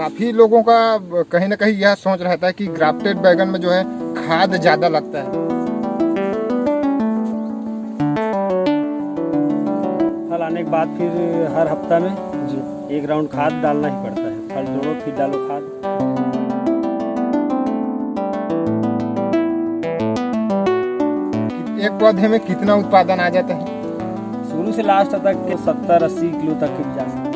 काफी लोगों का कहीं ना कहीं यह सोच रहता है कि ग्राफ्टेड बैगन में जो है खाद ज्यादा लगता है। फल आने के बाद फिर हर हफ्ता में जी एक राउंड खाद डालना ही पड़ता है। फल तोड़ो फिर डालो खाद। एक पौधे में कितना उत्पादन आ जाता है? शुरू से लास्ट तक 70-80 किलो तक की जा सकती है।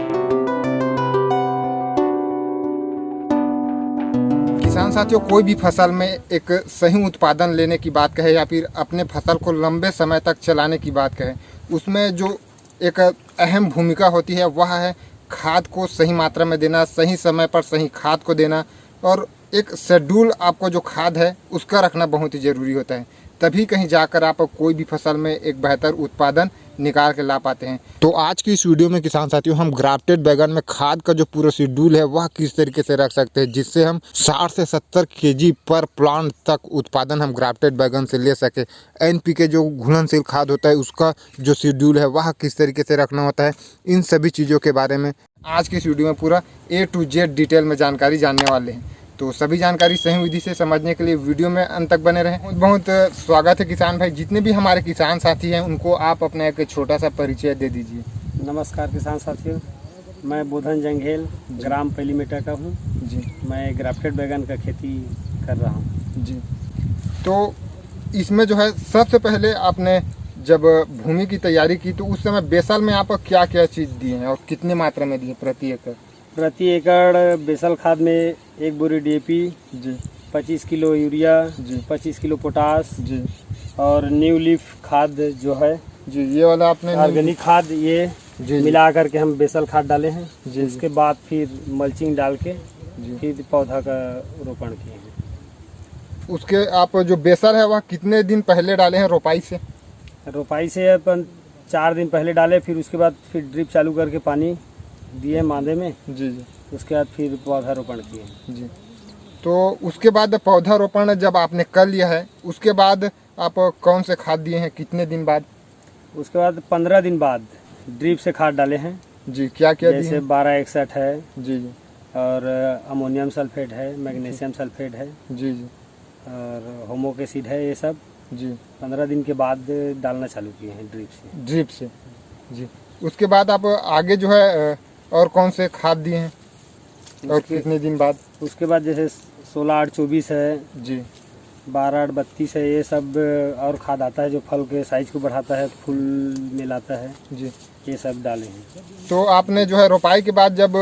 किसान साथियों, कोई भी फसल में एक सही उत्पादन लेने की बात कहे या फिर अपने फसल को लंबे समय तक चलाने की बात कहे, उसमें जो एक अहम भूमिका होती है वह है खाद को सही मात्रा में देना, सही समय पर सही खाद को देना, और एक शेड्यूल आपको जो खाद है उसका रखना बहुत ही ज़रूरी होता है। तभी कहीं जाकर आप कोई भी फसल में एक बेहतर उत्पादन निकाल के ला पाते हैं। तो आज की इस वीडियो में किसान साथियों, हम ग्राफ्टेड बैगन में खाद का जो पूरा शेड्यूल है वह किस तरीके से रख सकते हैं जिससे हम 60 से 70 केजी पर प्लांट तक उत्पादन हम ग्राफ्टेड बैगन से ले सके। एनपीके जो घुलनशील खाद होता है उसका जो शेड्यूल है वह किस तरीके से रखना होता है, इन सभी चीज़ों के बारे में आज की इस वीडियो में पूरा A to Z डिटेल में जानकारी जानने वाले हैं। तो सभी जानकारी सही विधि से समझने के लिए वीडियो में अंत तक बने रहें। बहुत स्वागत है किसान भाई। जितने भी हमारे किसान साथी हैं उनको आप अपना एक छोटा सा परिचय दे दीजिए। नमस्कार किसान साथियों, मैं बोधन जंघेल ग्राम पेलीमेटा का हूँ जी मैं ग्राफ्टेड बैगन का खेती कर रहा हूँ जी। तो इसमें जो है सबसे पहले आपने जब भूमि की तैयारी की तो उस समय बेसल में आप क्या क्या चीज़ दिए हैं और कितने मात्रा में दिए प्रति एकड़? प्रति एकड़ बेसल खाद में 1 बोरी DAP जी 25 किलो यूरिया जी 25 किलो पोटास जी और न्यू लीफ खाद जो है जी, ये वाला आपने ऑर्गेनिक खाद ये जी मिला करके हम बेसल खाद डाले हैं। जी उसके बाद फिर मल्चिंग डाल के जी। फिर पौधा का रोपण किए हैं। उसके आप जो बेसल है वह कितने दिन पहले डाले हैं रोपाई से? रोपाई से अपन 4 दिन पहले डाले, फिर उसके बाद फिर ड्रिप चालू करके पानी दिए मादे में। जी जी उसके बाद फिर पौधा रोपण किए। जी। तो उसके बाद पौधा रोपण जब आपने कर लिया है उसके बाद आप कौन से खाद दिए हैं, कितने दिन बाद? उसके बाद 15 दिन बाद ड्रिप से खाद डाले हैं। जी, क्या क्या दिए जैसे हैं? 1261 है जी जी और अमोनियम सल्फेट है, मैग्नीशियम सल्फेट है जी जी और होमोक एसिड है। ये सब जी 15 दिन के बाद डालना चालू किए हैं ड्रिप से। जी। उसके बाद आप आगे जो है और कौन से खाद दिए हैं और कितने दिन बाद? उसके बाद जैसे 16-8-24 है, जी 12-8-32 है। ये सब और खाद आता है जो फल के साइज को बढ़ाता है, फूल में लाता है। जी। ये सब डाले हैं। तो आपने जो है रोपाई के बाद जब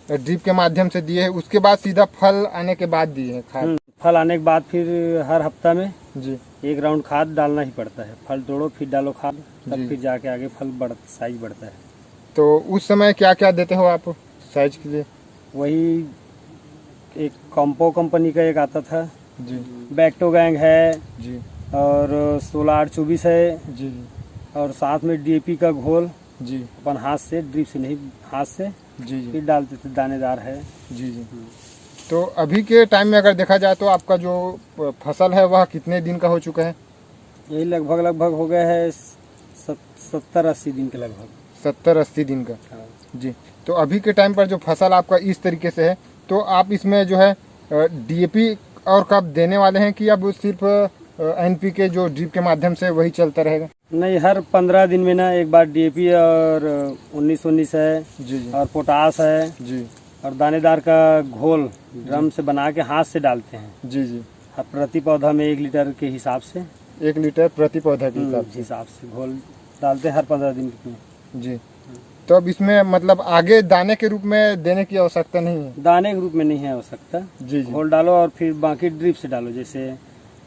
ड्रिप के माध्यम से दिए है उसके बाद सीधा फल आने के बाद दिए हैं खाद? फल आने के बाद फिर हर हफ्ता में जी एक राउंड खाद डालना ही पड़ता है। फल तोड़ो फिर डालो खाद, जी। तब फिर जाके आगे फल साइज बढ़ता है। तो उस समय क्या क्या देते हो आप साइज के लिए? वही एक कॉम्पो कंपनी का एक आता था, जी बैक्टो गैंग है जी और 16-8-24 है जी जी और साथ में DAP का घोल जी अपन हाथ से, ड्रिप से नहीं, हाथ से जी जी फिर डालते थे। दानेदार है। जी जी। तो अभी के टाइम में अगर देखा जाए तो आपका जो फसल है वह कितने दिन का हो चुका है? यही लगभग हो गया है 70-80 दिन के लगभग। 70-80 दिन का। हाँ। जी। तो अभी के टाइम पर जो फसल आपका इस तरीके से है तो आप इसमें जो है DAP और कब देने वाले हैं कि अब सिर्फ NPK जो ड्रिप के माध्यम से वही चलता रहेगा? नहीं, हर 15 दिन में ना एक बार DAP और 19-19 है जी जी और पोटास है जी और दानेदार का घोल ड्रम से बना के हाथ से डालते हैं। जी जी। प्रति पौधा में 1 लीटर के हिसाब से 1 लीटर प्रति पौधा के हिसाब से घोल डालते हैं हर 15 दिन में। जी। तो अब इसमें मतलब आगे दाने के रूप में देने की आवश्यकता नहीं है? दाने के रूप में नहीं है आवश्यकता। जी जी घोल डालो और फिर बाकी ड्रिप से डालो। जैसे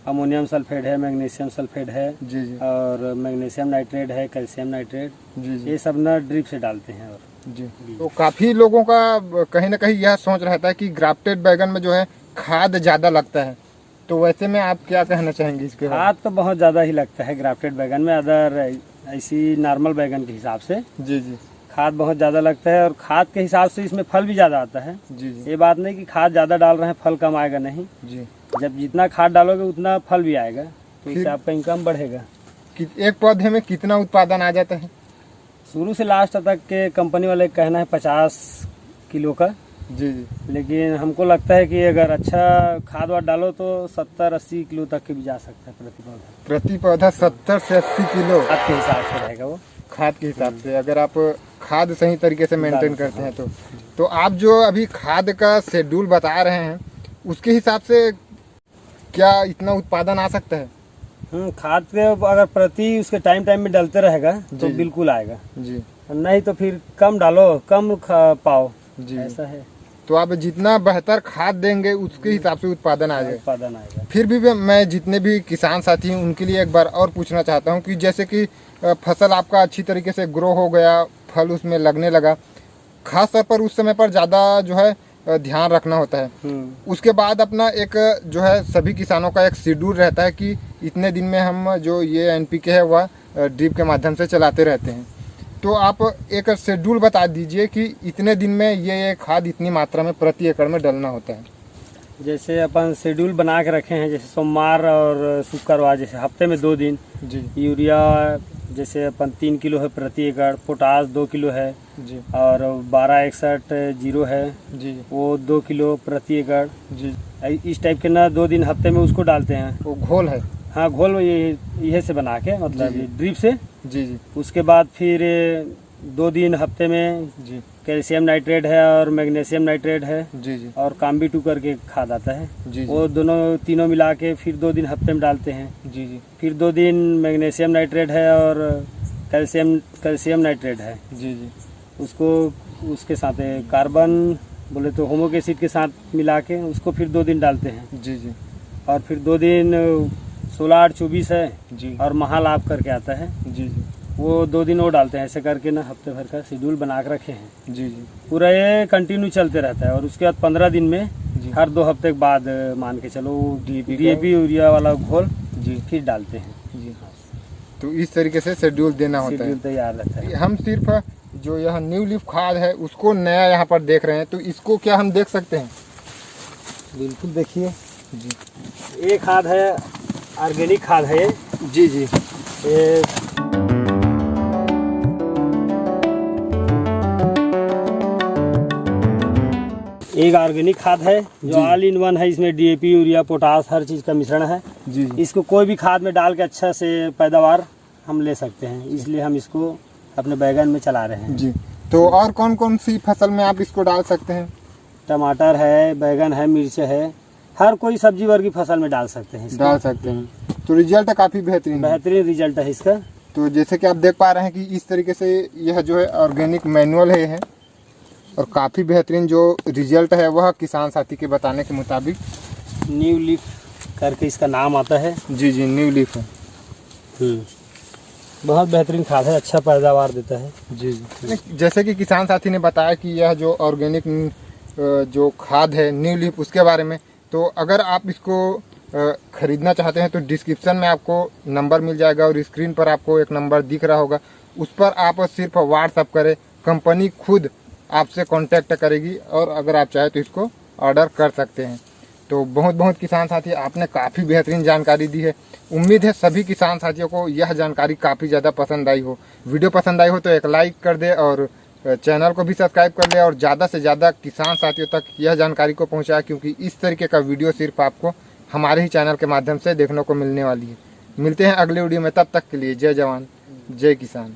अमोनियम सल्फेट है, मैग्नीशियम सल्फेट है जी जी और मैग्नीशियम नाइट्रेट है, कैल्शियम नाइट्रेट, जी जी ये सब ना ड्रिप से डालते हैं। और जी। तो काफ़ी लोगों का कहीं ना कहीं यह सोच रहता है कि ग्राफ्टेड बैगन में जो है खाद ज़्यादा लगता है, तो वैसे में आप क्या कहना चाहेंगे इसके बारे में? खाद तो बहुत ज़्यादा ही लगता है ग्राफ्टेड बैगन में, अदर ऐसी नॉर्मल बैगन के हिसाब से जी जी खाद बहुत ज़्यादा लगता है। और खाद के हिसाब से इसमें फल भी ज़्यादा आता है। जी जी ये बात नहीं कि खाद ज़्यादा डाल रहे हैं फल कम आएगा, नहीं। जी। जब जितना खाद डालोगे उतना फल भी आएगा, तो इससे फिर- आपका इनकम बढ़ेगा। एक पौधे में कितना उत्पादन आ जाता है? शुरू से लास्ट तक के कंपनी वाले का कहना है 50 किलो का जी जी। लेकिन हमको लगता है कि अगर अच्छा खाद वाद डालो तो 70-80 किलो तक के भी जा सकता है प्रति पौधा। प्रति पौधा 70 से 80 किलो खाद के हिसाब से रहेगा वो। खाद के हिसाब से, अगर आप खाद सही तरीके से मेंटेन करते हैं तो आप जो अभी खाद का शेड्यूल बता रहे हैं उसके हिसाब से क्या इतना उत्पादन आ सकता है? खाद के अगर प्रति उसके टाइम में डालते रहेगा तो जी। बिल्कुल आएगा जी नहीं तो फिर कम डालो कम पाओ जी। ऐसा है। तो आप जितना बेहतर खाद देंगे उसके हिसाब से उत्पादन आ जाएगा। उत्पादन आएगा। फिर भी मैं जितने भी किसान साथी हैं उनके लिए एक बार और पूछना चाहता हूं कि जैसे कि फसल आपका अच्छी तरीके से ग्रो हो गया, फल उसमें लगने लगा, खास तौर पर उस समय पर ज़्यादा जो है ध्यान रखना होता है। उसके बाद अपना एक जो है सभी किसानों का एक शेड्यूल रहता है कि इतने दिन में हम जो ये NPK है वह ड्रिप के माध्यम से चलाते रहते हैं। तो आप एक शेड्यूल बता दीजिए कि इतने दिन में ये खाद इतनी मात्रा में प्रति एकड़ में डालना होता है। जैसे अपन शेड्यूल बना के रखे हैं, जैसे सोमवार और शुक्रवार, जैसे हफ्ते में 2 दिन जी। यूरिया जैसे अपन 3 किलो है प्रति एकड़, पोटास 2 किलो है जी। और 1261 है जी वो 2 किलो प्रति एकड़ जी। इस टाइप के ना 2 दिन हफ्ते में उसको डालते हैं। वो घोल है? हाँ घोल ये से बना के मतलब जी। ड्रिप से। जी जी। उसके बाद फिर 2 दिन हफ्ते में जी कैल्शियम नाइट्रेट है और मैग्नीशियम नाइट्रेट है जी जी। और काम्बी 2 करके खाद आता है जी वो तीनों मिला के फिर 2 दिन हफ्ते में डालते हैं। जी जी। फिर 2 दिन मैग्नीशियम नाइट्रेट है और कैल्शियम नाइट्रेट है जी जी। उसको उसके साथ कार्बन बोले तो होमोक एसिड के साथ मिला के उसको फिर 2 दिन डालते हैं। जी जी। और फिर 2 दिन 16-8-24 है जी और महालाभ करके आता है जी जी। वो 2 दिन वो डालते हैं। ऐसे करके ना हफ्ते भर का शेड्यूल बना के रखे हैं। जी जी। पूरा ये कंटिन्यू चलते रहता है और उसके बाद 15 दिन में जी। हर 2 हफ्ते के बाद मान के चलो DAP यूरिया वाला घोल जी फिर डालते हैं। जी। तो इस तरीके से शेड्यूल देना होता शेड्यूल है। तैयार रहता है। हम सिर्फ जो यह न्यू लीफ खाद है उसको नया यहाँ पर देख रहे हैं, तो इसको क्या हम देख सकते हैं? बिल्कुल देखिए जी। ये खाद है ऑर्गेनिक खाद है। जी जी। ये एक ऑर्गेनिक खाद है जो ऑल इन वन है। इसमें DAP यूरिया पोटास हर चीज़ का मिश्रण है। जी जी। इसको कोई भी खाद में डाल के अच्छा से पैदावार हम ले सकते हैं, इसलिए हम इसको अपने बैगन में चला रहे हैं। जी। तो और कौन कौन सी फसल में आप इसको डाल सकते हैं? टमाटर है, बैगन है, मिर्च है, हर कोई सब्जी वर्गी फसल में डाल सकते हैं इसको। डाल सकते हैं। तो रिजल्ट काफ़ी बेहतरीन है। बेहतरीन रिजल्ट है इसका। तो जैसे कि आप देख पा रहे हैं कि इस तरीके से यह जो है ऑर्गेनिक मैनुअल है और काफ़ी बेहतरीन जो रिजल्ट है वह किसान साथी के बताने के मुताबिक न्यू लीफ करके इसका नाम आता है। जी जी न्यू लीफ है। बहुत बेहतरीन खाद है, अच्छा पैदावार देता है। जी जी। जैसे कि किसान साथी ने बताया कि यह जो ऑर्गेनिक जो खाद है न्यू लीफ उसके बारे में, तो अगर आप इसको खरीदना चाहते हैं तो डिस्क्रिप्शन में आपको नंबर मिल जाएगा और स्क्रीन पर आपको एक नंबर दिख रहा होगा, उस पर आप सिर्फ व्हाट्सअप करें, कंपनी खुद आपसे कांटेक्ट करेगी और अगर आप चाहें तो इसको ऑर्डर कर सकते हैं। तो बहुत बहुत किसान साथी आपने काफ़ी बेहतरीन जानकारी दी है। उम्मीद है सभी किसान साथियों को यह जानकारी काफ़ी ज़्यादा पसंद आई हो। वीडियो पसंद आई हो तो एक लाइक कर दे और चैनल को भी सब्सक्राइब कर ले और ज़्यादा से ज़्यादा किसान साथियों तक यह जानकारी को पहुँचाए, क्योंकि इस तरीके का वीडियो सिर्फ आपको हमारे ही चैनल के माध्यम से देखने को मिलने वाली है। मिलते हैं अगले वीडियो में, तब तक के लिए जय जवान जय किसान।